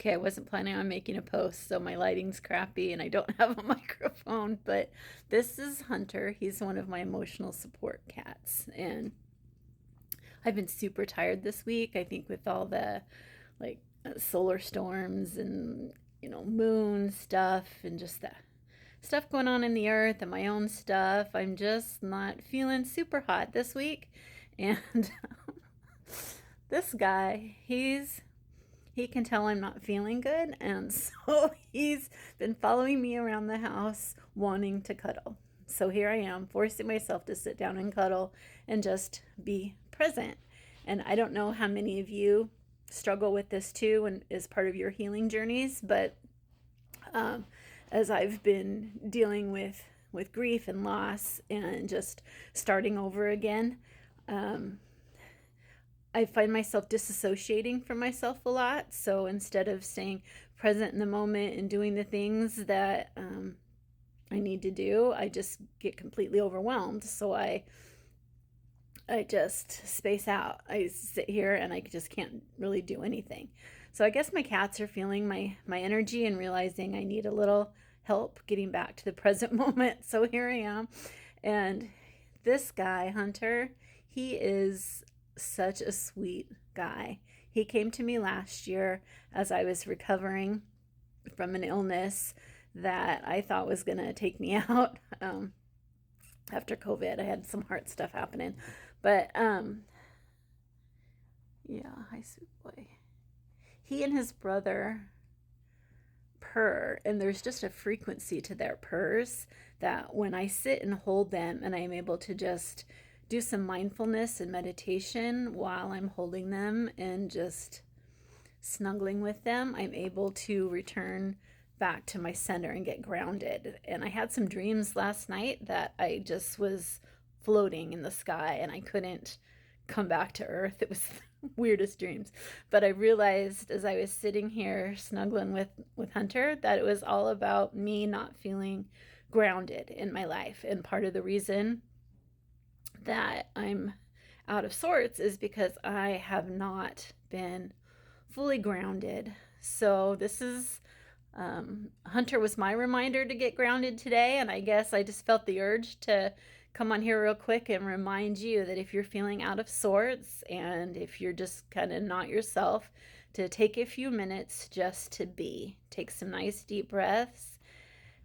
Okay, I wasn't planning on making a post, so my lighting's crappy and I don't have a microphone, but this is Hunter. He's one of my emotional support cats, and I've been super tired this week. I think with all the solar storms and moon stuff and just the stuff going on in the earth and my own stuff, I'm just not feeling super hot this week. And this guy, he can tell I'm not feeling good, and so he's been following me around the house wanting to cuddle. So here I am, forcing myself to sit down and cuddle and just be present. And I don't know how many of you struggle with this too and is part of your healing journeys, but um, as I've been dealing with grief and loss and just starting over again, um, I find myself disassociating from myself a lot. So instead of staying present in the moment and doing the things that I need to do, I just get completely overwhelmed. So I just space out. I sit here and I just can't really do anything. So I guess my cats are feeling my energy and realizing I need a little help getting back to the present moment. So here I am. And this guy, Hunter, he is such a sweet guy. He came to me last year as I was recovering from an illness that I thought was going to take me out after COVID. I had some heart stuff happening. But yeah, hi, sweet boy. He and his brother purr, and there's just a frequency to their purrs that when I sit and hold them and I'm able to just do some mindfulness and meditation while I'm holding them and just snuggling with them, I'm able to return back to my center and get grounded. And I had some dreams last night that I just was floating in the sky and I couldn't come back to earth. It was the weirdest dreams. But I realized as I was sitting here snuggling with Hunter that it was all about me not feeling grounded in my life. And part of the reason that I'm out of sorts is because I have not been fully grounded. So this is Hunter was my reminder to get grounded today, and I guess I just felt the urge to come on here real quick and remind you that if you're feeling out of sorts and if you're just kind of not yourself, to take a few minutes just to be. Take some nice deep breaths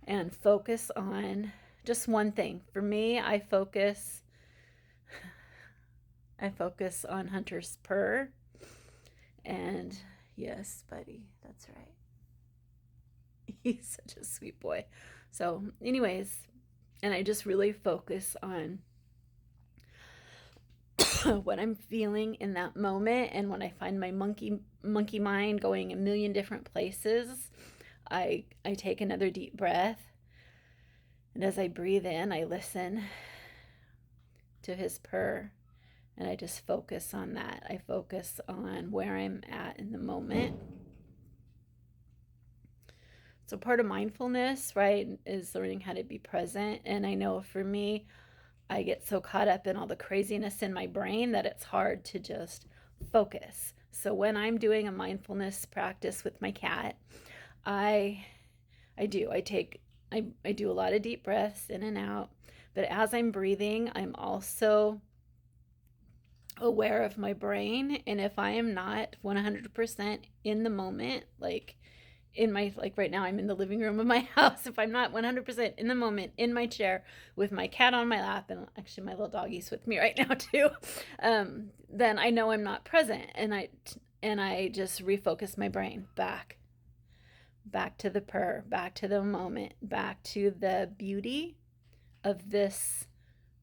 and focus on just one thing. For me, I focus on Hunter's purr. And yes, buddy, that's right. He's such a sweet boy. So, anyways, and I just really focus on what I'm feeling in that moment. And when I find my monkey mind going a million different places, I take another deep breath. And as I breathe in, I listen to his purr. And I just focus on that. I focus on where I'm at in the moment. So part of mindfulness, right, is learning how to be present. And I know for me, I get so caught up in all the craziness in my brain that it's hard to just focus. So when I'm doing a mindfulness practice with my cat, I do a lot of deep breaths in and out. But as I'm breathing, I'm also aware of my brain. And if I am not 100% in the moment, like right now I'm in the living room of my house, if I'm not 100% in the moment in my chair with my cat on my lap, and actually my little doggy's with me right now too, then I know I'm not present, and I just refocus my brain back to the purr, back to the moment, back to the beauty of this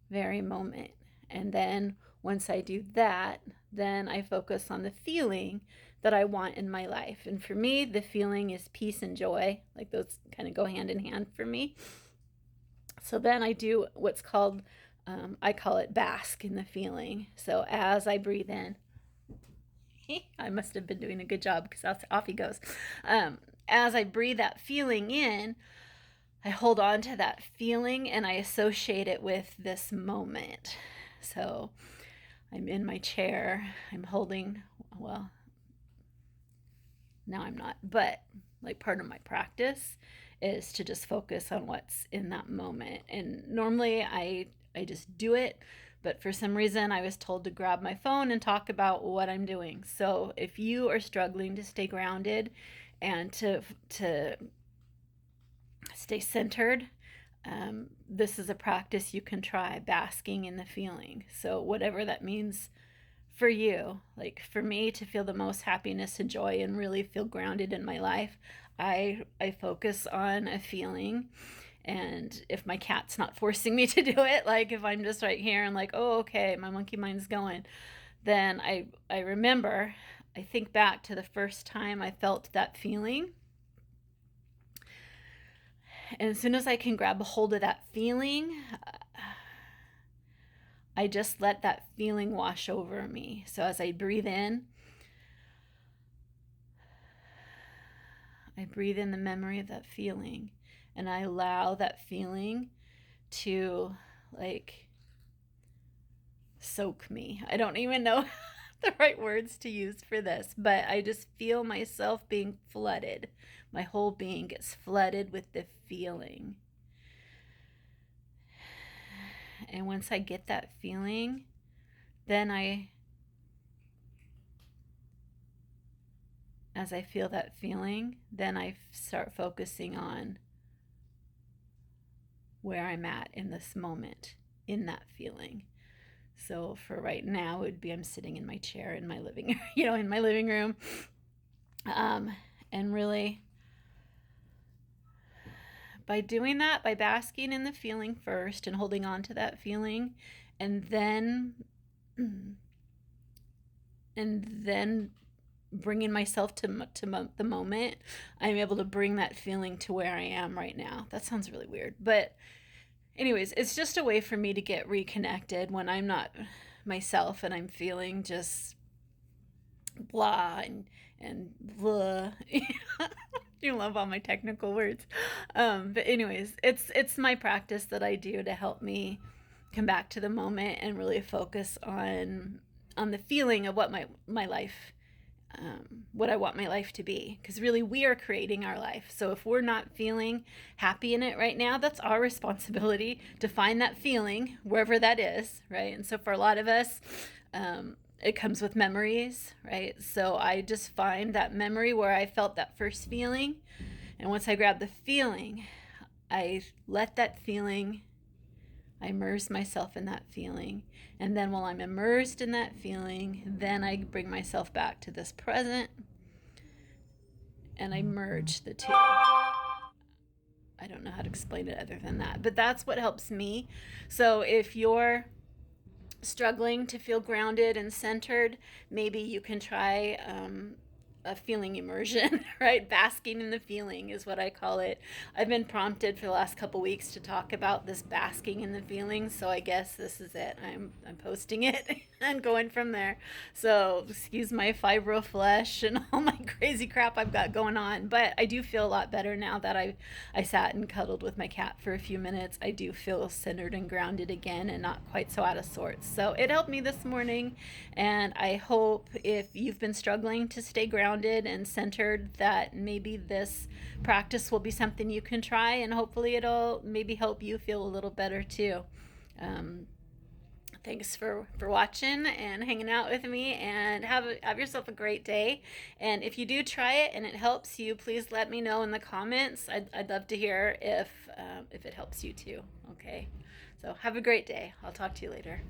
very moment. And then once I do that, then I focus on the feeling that I want in my life. And for me, the feeling is peace and joy. Like those kind of go hand in hand for me. So then I do what's called, I call it bask in the feeling. So as I breathe in, I must have been doing a good job because off he goes. As I breathe that feeling in, I hold on to that feeling and I associate it with this moment. So I'm in my chair, I'm holding, well, Now I'm not, but like part of my practice is to just focus on what's in that moment. And normally I just do it, but for some reason I was told to grab my phone and talk about what I'm doing. So if you are struggling to stay grounded and to stay centered, this is a practice you can try, basking in the feeling. So whatever that means for you, like for me to feel the most happiness and joy and really feel grounded in my life, I focus on a feeling. And if my cat's not forcing me to do it, like if I'm just right here and like, oh, okay, my monkey mind's going, then I remember, I think back to the first time I felt that feeling. And as soon as I can grab a hold of that feeling, I just let that feeling wash over me. So as I breathe in, I breathe in the memory of that feeling, and I allow that feeling to like soak me. I don't even know the right words to use for this, but I just feel myself being flooded. My whole being gets flooded with the feeling. And once I get that feeling, then as I feel that feeling, then I start focusing on where I'm at in this moment, in that feeling. So for right now, it would be I'm sitting in my chair in my living, in my living room, and really by doing that, by basking in the feeling first and holding on to that feeling, and then bringing myself to the moment, I'm able to bring that feeling to where I am right now. That sounds really weird, but anyways, it's just a way for me to get reconnected when I'm not myself and I'm feeling just blah and blah. You love all my technical words. But anyways, it's my practice that I do to help me come back to the moment and really focus on the feeling of what my life, what I want my life to be. Because really, we are creating our life. So if we're not feeling happy in it right now, that's our responsibility to find that feeling wherever that is, right? And so for a lot of us, it comes with memories, right? So I just find that memory where I felt that first feeling. And once I grab the feeling, I let that feeling, I immerse myself in that feeling. And then while I'm immersed in that feeling, then I bring myself back to this present and I merge the two. I don't know how to explain it other than that, but that's what helps me. So if you're struggling to feel grounded and centered, maybe you can try a feeling immersion, right? Basking in the feeling is what I call it. I've been prompted for the last couple weeks to talk about this basking in the feeling, so I guess this is it. I'm posting it and going from there. So excuse my fibro flesh and all my crazy crap I've got going on, but I do feel a lot better now that I sat and cuddled with my cat for a few minutes. I do feel centered and grounded again and not quite so out of sorts. So it helped me this morning, and I hope if you've been struggling to stay grounded and centered, that maybe this practice will be something you can try, and hopefully it'll maybe help you feel a little better too. Thanks for watching and hanging out with me, and have yourself a great day. And if you do try it and it helps you, please let me know in the comments. I'd love to hear if it helps you too. Okay, so have a great day. I'll talk to you later.